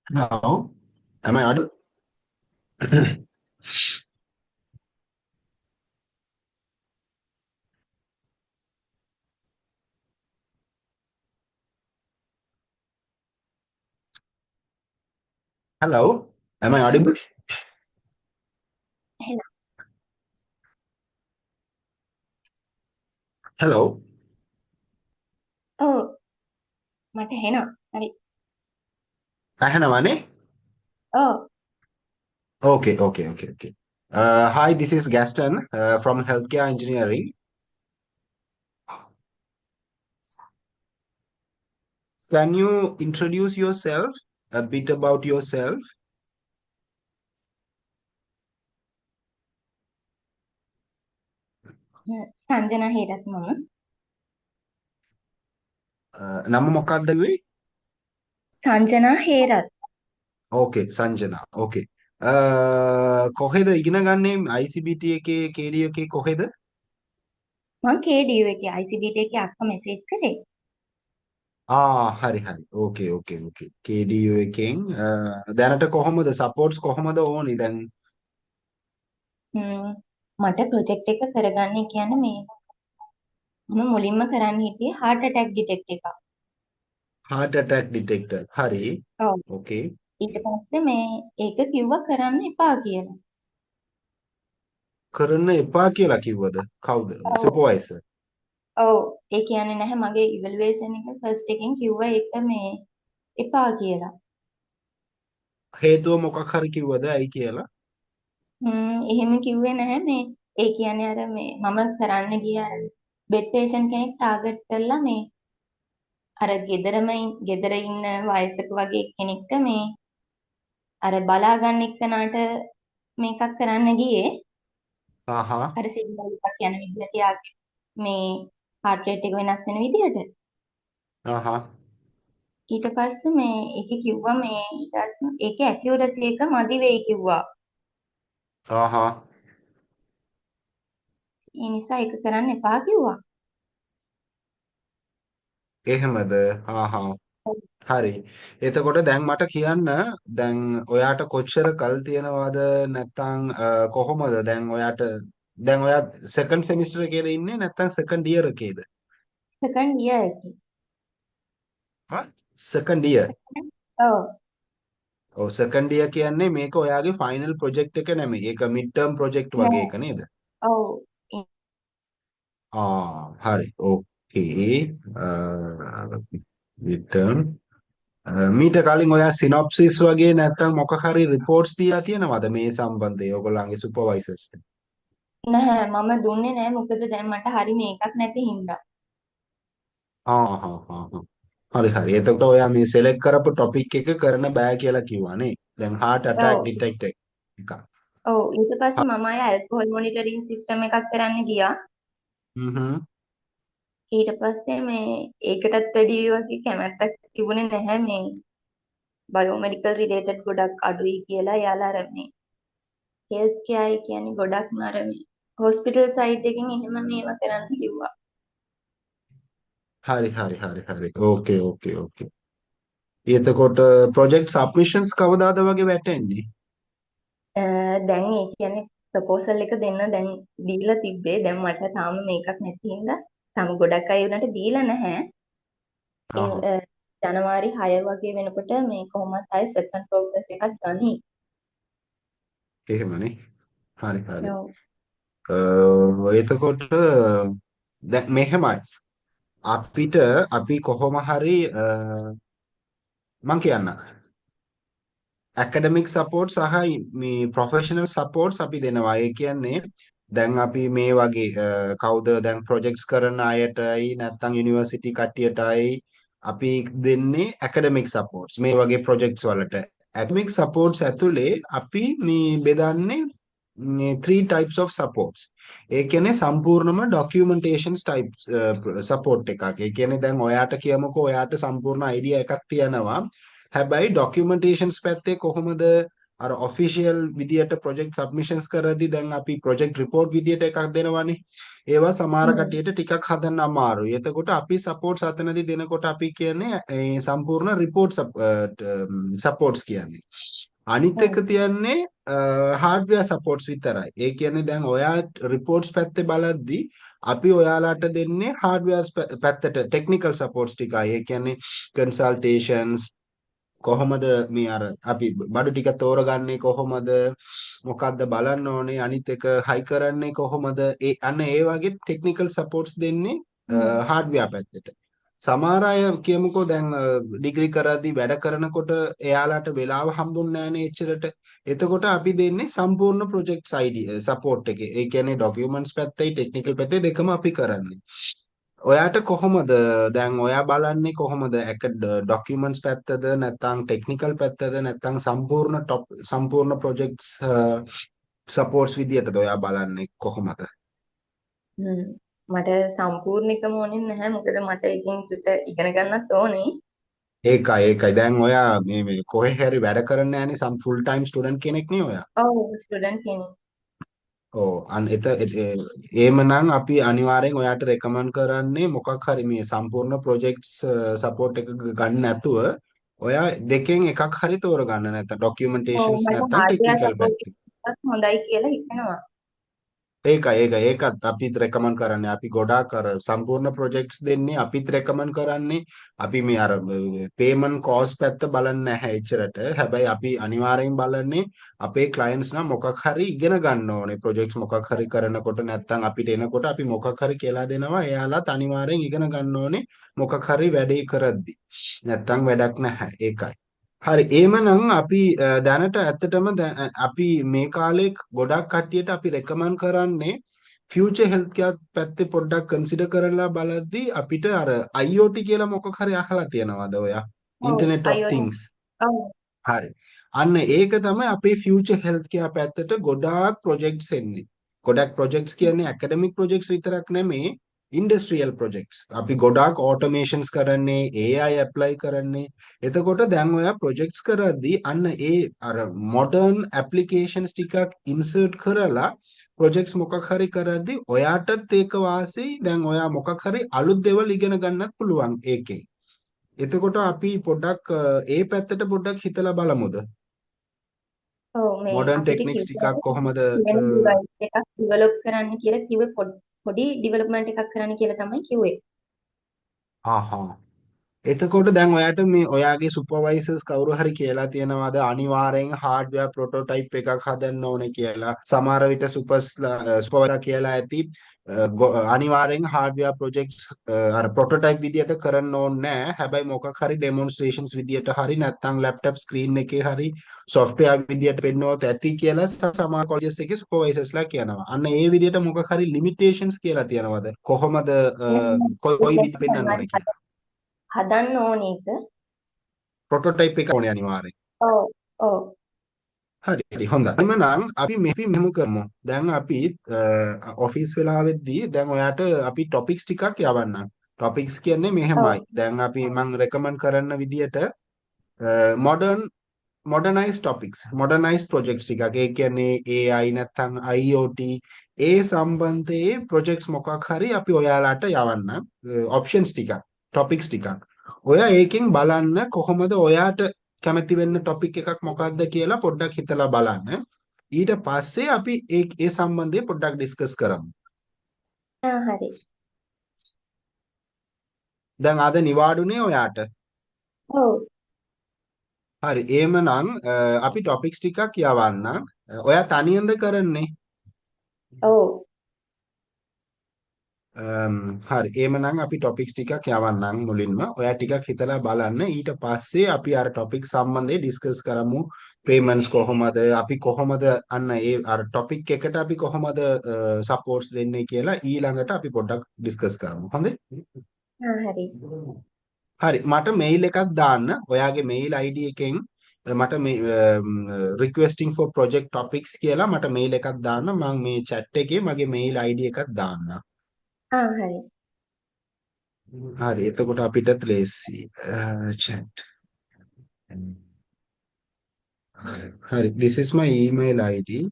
Hello, am I audible? Hello, am I audible? එහෙනම් Hello, ඔව් මට ඇහෙනවා. හරි. ඇහෙනවනේ? ඔව්. Okay. Hi, this is Gaston from Healthcare Engineering. Can you introduce yourself, a bit about yourself? සංජනා Herath මම. නම මොකක්ද වෙයි? සංජනා හේරත්. Okay, සංජනා. Okay. කොහෙද ඉගෙන ගන්නේ ICBT එකේ KD එකේ කොහෙද? මං KDU එකේ ICBT එකේ අක්ක මෙසේජ් කරේ. හරි. Okay. KDU එකෙන් දැනට කොහොමද සපෝට්ස් කොහොමද ඕනි දැන්? හ්ම් මට ප්‍රොජෙක්ට් එක කරගන්න කියන්නේ මේ මම මුලින්ම කරන්න හිටියේ heart attack detect එකක්. heart attack detector. හරි. ඔව්. Okay. ඊට පස්සේ මේ ඒක කිව්වා කරන්න එපා කියලා. කරන්න එපා කියලා කිව්වද? කවුද? ඔව්. සුපර්වයිසර්. ඔව්. ඒ කියන්නේ නැහැ මගේ ඉවැලුවේෂන් එක ෆස්ට් එකෙන් කිව්වා ඒක මේ එපා කියලා. හේතුව මොකක් හරි කිව්වද? ඇයි කියලා? එහෙම කිව්වේ නැහැ මේ ඒ කියන්නේ අර මේ මම කරන්න ගිය අර බෙඩ් පේෂන්ට් කෙනෙක් ටාගට් කරලා මේ අර ගෙදර ඉන්න වයසක වගේ කෙනෙක්ට මේ අර බලා ගන්න එක්කනට මේකක් කරන්න ගියේ ආහා. අර සිග්නල් එකක් යන විදිහට යාගේ මේ heart rate එක වෙනස් වෙන විදිහට ආහා. ඊට පස්සේ මේ ඒක කිව්වා මේ ඊට පස්සේ ඒකේ ඇකියුරසි එක මදි වෙයි කිව්වා ආහා. ඒ නිසා ඒක කරන්න එපා කිව්වා. එහෙමද? ආහා. හරි. එතකොට දැන් මට කියන්න දැන් ඔයාට කොච්චර කල් තියෙනවද නැත්නම් කොහොමද දැන් ඔයා සෙකන්ඩ් සෙමිස්ටර් එකේද ඉන්නේ නැත්නම් සෙකන්ඩ් ඉයර් එකේද? සෙකන්ඩ් ඉයර් එකේ. හා සෙකන්ඩ් ඉයර්. ඔව්. ඔව් සෙකන්ඩ් ඉයර් කියන්නේ මේක ඔයාගේ ෆයිනල් ප්‍රොජෙක්ට් එක නෙමෙයි. ඒක මිඩ් ටර්ම් ප්‍රොජෙක්ට් වගේ නෑ. එක නේද? ඔව්. හරි. ඕකේ. Mid term. මීට කලින් ඔයා සිනොප්සිස් වගේ නැත්නම් මොකක් හරි රිපෝට්ස් දීලා තියෙනවද මේ සම්බන්ධයෙන් ඔයගොල්ලන්ගේ සුපර්වයිසර්ස්ට? නැහැ මම දුන්නේ නැහැ මොකද දැන් මට හරි මේකක් නැති හින්දා. හා. හරි. එතකොට ඔයා මේ සිලෙක්ට් කරපු ටොපික් එක කරන්න බෑ කියලා කිව්වා නේ. දැන් heart attack ඔව්. detector එක. ඔව් ඊට පස්සේ මම ආයේ ඇල්කොහොල් මොනිටරින් සිස්ටම් එකක් කරන්න ගියා. හ්ම්. ඊට පස්සේ මේ ඒකටත් වැඩි වගේ කැමැත්තක් තිබුණේ නැහැ මේ බයෝමෙඩිකල් රිලේටඩ් ගොඩක් අඩුයි කියලා එයාලා අර මේ හෙල්ත් කෙයාර් කියන්නේ ගොඩක්ම අර මේ හොස්පිටල් සයිඩ් එකෙන් එහෙම මේවා කරන්න කිව්වා. හරි. ඕකේ. එතකොට ප්‍රොජෙක්ට් සබ්මිෂන්ස් කවදාද වගේ වැටෙන්නේ? දැන් ඒ කියන්නේ ප්‍රොපෝසල් එක දෙන්න දැන් දීලා තිබ්බේ. දැන් මට තාම මේකක් නැති හින්දා තාම ගොඩක් අය උනට දීලා නැහැ. හා. ජනවාරි 6 වගේ වෙනකොට මේ කොහොමත් අය සෙකන්ඩ් ප්‍රෝග්‍රස් එකක් ගනි. එහෙමනේ. හරි. ඔව්. එතකොට දැන් මෙහෙමයි. අපිට අපි කොහොම හරි මං කියන්න ඇකඩමික් සපෝට් සහ මේ ප්‍රොෆෙෂනල් සපෝට්ස් අපි දෙනවා. ඒ කියන්නේ දැන් අපි මේ වගේ කවුද දැන් ප්‍රොජෙක්ට්ස් කරන අයටයි නැත්නම් යුනිවර්සිටි කට්ටියටයි අපි දෙන්නේ ඇකඩමික් සපෝට්ස් මේ වගේ ප්‍රොජෙක්ට්ස් වලට. ඇකඩමික් සපෝට්ස් ඇතුලේ අපි මේ බෙදන්නේ මේ 3 types of supports. ඒ කියන්නේ සම්පූර්ණම ડોකියුමන්ටේෂන්ස් ටයිප් සපෝට් එකක්. ඒ කියන්නේ දැන් ඔයාට කියමුකෝ ඔයාට සම්පූර්ණ අයිඩියා එකක් තියෙනවා. හැබැයි ડોකියුමන්ටේෂන්ස් පැත්තේ කොහොමද අර ඔෆිෂියල් විදියට ප්‍රොජෙක්ට් සබ්මිෂන්ස් කරද්දී දැන් අපි ප්‍රොජෙක්ට් රිපෝට් විදියට එකක් දෙනවනේ. ඒවා සමහර හ්ම්. කටියට ටිකක් හදන්න අමාරුයි. එතකොට අපි සපෝට්ස් අතනදී දෙනකොට අපි කියන්නේ සම්පූර්ණ රිපෝට් සපෝට්ස් කියන්නේ. අනිත් එක හ්ම්. තියන්නේ හાર્ඩ්වෙයාර් සපෝට්ස් විතරයි. ඒ කියන්නේ දැන් ඔයා රිපෝට්ස් පැත්තේ බලද්දී අපි ඔයාලට දෙන්නේ හાર્ඩ්වෙයාර්ස් පැත්තට ටෙක්නිකල් සපෝට්ස් ටිකයි. ඒ කියන්නේ කන්සල්ටේෂන්ස් කොහොමද මේ අර අපි බඩු ටික තෝරගන්නේ කොහොමද මොකද්ද බලන්න ඕනේ අනිත් එක හයි කරන්නේ කොහොමද අන්න ඒ වගේ ටෙක්නිකල් සපෝට්ස් දෙන්නේ හ්ම්. හાર્ඩ්වෙයාර් පැත්තට. සමහර අය කියමුකෝ දැන් ඩිග්‍රී කරද්දී වැඩ කරනකොට එයාලට වෙලාව හම්බුන්නේ නැහනේ එච්චරට. එතකොට අපි දෙන්නේ සම්පූර්ණ ප්‍රොජෙක්ට්ස් සපෝට් එකේ. ඒ කියන්නේ ડોකියුමන්ට්ස් පැත්තයි ටෙක්නිකල් පැත්තේ දෙකම අපි කරන්නේ. ඔයාට කොහොමද දැන් ඔයා බලන්නේ කොහොමද ડોකියුමන්ට්ස් පැත්තද නැත්නම් ටෙක්නිකල් පැත්තද නැත්නම් සම්පූර්ණ ප්‍රොජෙක්ට්ස් සපෝට්ස් විදියටද ඔයා බලන්නේ කොහොමද? හ්ම්. මට සම්පූර්ණ එකම ඕනේ නැහැ. මොකද මට එකෙන් චුට්ට ඉගෙන ගන්නත් ඕනේ. ඒකයි දැන් ඔයා මේ කොහේ හරි වැඩ කරන්නේ නැහනේ ෆුල් ටයිම් ස්ටුඩන්ට් කෙනෙක් නේ ඔයා. ඔව් ස්ටුඩන්ට් කෙනෙක්. ඔව් එහෙමනම් අපි අනිවාර්යෙන් ඔයාට රෙකමන්ඩ් කරන්නේ මොකක් හරි මේ සම්පූර්ණ ප්‍රොජෙක්ට්ස් සපෝට් එක ගන්න නැතුව ඔයා දෙකෙන් එකක් හරි තෝරගන්න නැත්නම් ඔව් ડોකියුමන්ටේෂන්ස් මට නැත්නම් හાર્ඩ්වෙයාර් ටෙක්නිකල් සපෝට් පැත්ත. එකක් හොඳයි කියලා හිතෙනවා. ඒකත් අපිත් රෙකමන්ඩ් කරන්නේ අපි ගොඩාක් අර සම්පූර්ණ ප්‍රොජෙක්ට්ස් දෙන්නේ අපිත් රෙකමන්ඩ් කරන්නේ අපි මේ අර පේමන්ට් කෝස්ට් පැත්ත බලන්නේ නැහැ එච්චරට හැබැයි අපි අනිවාර්යෙන් බලන්නේ අපේ ක්ලයන්ට්ස් නම් මොකක් හරි ඉගෙන ගන්න ඕනේ ප්‍රොජෙක්ට්ස් මොකක් හරි කරනකොට නැත්නම් අපිට එනකොට අපි මොකක් හරි කියලා දෙනවා එයාලත් අනිවාර්යෙන් ඉගෙන ගන්න ඕනේ මොකක් හරි වැඩේ කරද්දි නැත්නම් වැඩක් නැහැ ඒකයි හරි එහෙමනම් අපි දැනට ඇත්තටම අපි මේ කාලේ ගොඩක් කට්ටියට අපි රෙකමන්ඩ් කරන්නේ ෆියුචර් හෙල්ත් කෙයාර් පැත්තේ පොඩ්ඩක් කන්සිඩර් කරලා බලද්දී අපිට අර IoT කියලා මොකක් හරි අහලා තියෙනවද ඔයා? ඔව් ඉන්ටර්නෙට් ඔෆ් IoT. තින්ග්ස්. ඔව්. හරි. අන්න ඒක තමයි අපේ ෆියුචර් හෙල්ත් කෙයාර් පැත්තට ගොඩාක් ප්‍රොජෙක්ට්ස් එන්නේ. ගොඩක් ප්‍රොජෙක්ට්ස් කියන්නේ ඇකඩමික් ප්‍රොජෙක්ට්ස් විතරක් නෙමේ ඉන්ඩස්ට්‍රියල් ප්‍රොජෙක්ට්ස්. අපි ගොඩාක් ඕටෝමේෂන්ස් කරන්නේ AI ඇප්ලයි කරන්නේ. එතකොට දැන් ඔයා ප්‍රොජෙක්ට්ස් කරද්දී අන්න ඒ අර මොඩර්න් ඇප්ලිකේෂන්ස් ටිකක් ඉන්සර්ට් කරලා ප්‍රොජෙක්ට්ස් මොකක් හරි කරද්දී ඔයාටත් ඒක වාසි දැන් ඔයා මොකක් හරි අලුත් දේවල් ඉගෙන ගන්නත් පුළුවන් ඒකෙන්. එතකොට අපි පොඩ්ඩක් ඒ පැත්තට පොඩ්ඩක් හිතලා බලමුද? ඔව් මේ මොඩර්න් අපිට ටෙක්නික්ස් ටිකක් කිව්වා කොහොමද වෙන ඩිවයිස් එකක් ඩිවලොප් කරන්න කියලා කිව්වේ පොඩි ඩිවලොප්මන්ට් එකක් කරන්න කියලා තමයි කිව්වේ. ආහා එතකොට දැන් ඔයාට මේ ඔයාගේ සුපර්වයිසර්ස් කවුරු හරි කියලා තියෙනවද අනිවාර්යෙන් හાર્ඩ්වෙයාර් ප්‍රොටෝටයිප් එකක් හදන්න ඕනේ කියලා සමහර විට සුපර්වයිසර් කියලා ඇති අනිවාර්යෙන් හાર્ඩ්වෙයාර් ප්‍රොජෙක්ට්ස් අර ප්‍රොටෝටයිප් විදියට කරන්න ඕනේ නැහැ හැබැයි මොකක් හරි ඩෙමොන්ස්ට්‍රේෂන්ස් විදියට හරි නැත්නම් ලැප්ටොප් ස්ක්‍රීන් එකේ හරි සොෆ්ට්වෙයාර් විදියට පෙන්වුවොත් ඇති කියලා සමහර කොලෙජස් එකේ සුපර්වයිසර්ස්ලා කියනවා අන්න ඒ විදියට මොකක් හරි ලිමිටේෂන්ස් කියලා තියෙනවද කොහොමද එහෙනම් කොයි ඒක විදිහට පෙන්වන්න ඕනේ කියලා හදන්න ඕනේ ඒක. ප්‍රොටෝටයිප් එක ඕනේ අනිවාර්යෙන්. ඔව්. ඔව්. හරි හොඳයි. එhmenan අපි මෙහෙම කරමු. දැන් අපි ඔෆිස් වෙලාවෙදී දැන් ඔයාට අපි ටොපික්ස් ටිකක් යවන්නම්. ටොපික්ස් කියන්නේ ඔව්. මෙහෙමයි. දැන් අපි මම රෙකමන්ඩ් කරන විදියට මොඩර්නයිස් ටොපික්ස් මොඩර්නයිස් ප්‍රොජෙක්ට්ස් ටිකක්. ඒ කියන්නේ AI නැත්නම් IoT ඒ සම්බන්ධයේ ප්‍රොජෙක්ට්ස් මොකක් හරි අපි ඔයාලට යවන්නම්. ඔප්ෂන්ස් ටිකක් ටොපික්ස් ටිකක්. ඔයා ඒකෙන් බලන්න කොහොමද ඔයාට කැමති වෙන්න ටොපික් එකක් මොකක්ද කියලා පොඩ්ඩක් හිතලා බලන්න. ඊට පස්සේ අපි ඒ සම්බන්ධයෙන් පොඩ්ඩක් ඩිස්කස් කරමු. හරි. දැන් අද නිවාඩුනේ ඔයාට. ඔව්. හරි. එහෙමනම් අපි ටොපික්ස් ටිකක් යවන්නම්. ඔයා තනියෙන්ද කරන්නේ? ඔව්. හරි එහෙමනම් අපි ටොපික්ස් ටිකක් යවන්නම් මුලින්ම ඔයා ටිකක් හිතලා බලන්න ඊට පස්සේ අපි අර ටොපික් සම්බන්ධයෙන් ඩිස්කස් කරමු පේමන්ට්ස් කොහොමද අපි කොහොමද අන්න ඒ අර ටොපික් එකට අපි කොහොමද සපෝට්ස් දෙන්නේ කියලා ඊළඟට අපි පොඩ්ඩක් ඩිස්කස් කරමු හොඳේ හරි. හරි මට මෙයිල් එකක් දාන්න ඔයාගේ මෙයිල් ID එකෙන් මට මේ requesting for project topics කියලා මට මෙයිල් එකක් දාන්න මම මේ chat එකේ මගේ මෙයිල් ID එකක් දාන්න හරි. හරි එතකොට අපිටත් ලේසි chat Hari, this is my email ID.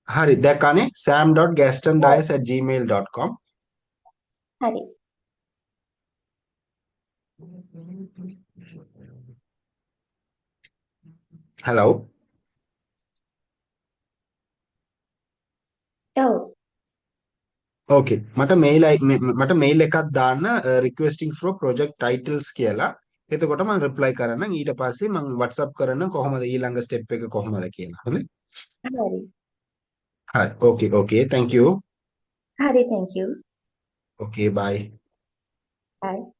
Hari, දැක්කනේ sam.gastondias@gmail.com. හරි. Hello. ඔව්. Okay. මට මේල් එකක් දාන්න requesting for project titles කියලා. එතකොට මම reply කරන්නම්. ඊට පස්සේ මම WhatsApp කරන්න කොහොමද ඊළඟ step එක කොහොමද කියලා. හරි? හරි. හරි. Okay, okay. Thank you. හරි, thank you. Okay, bye. bye.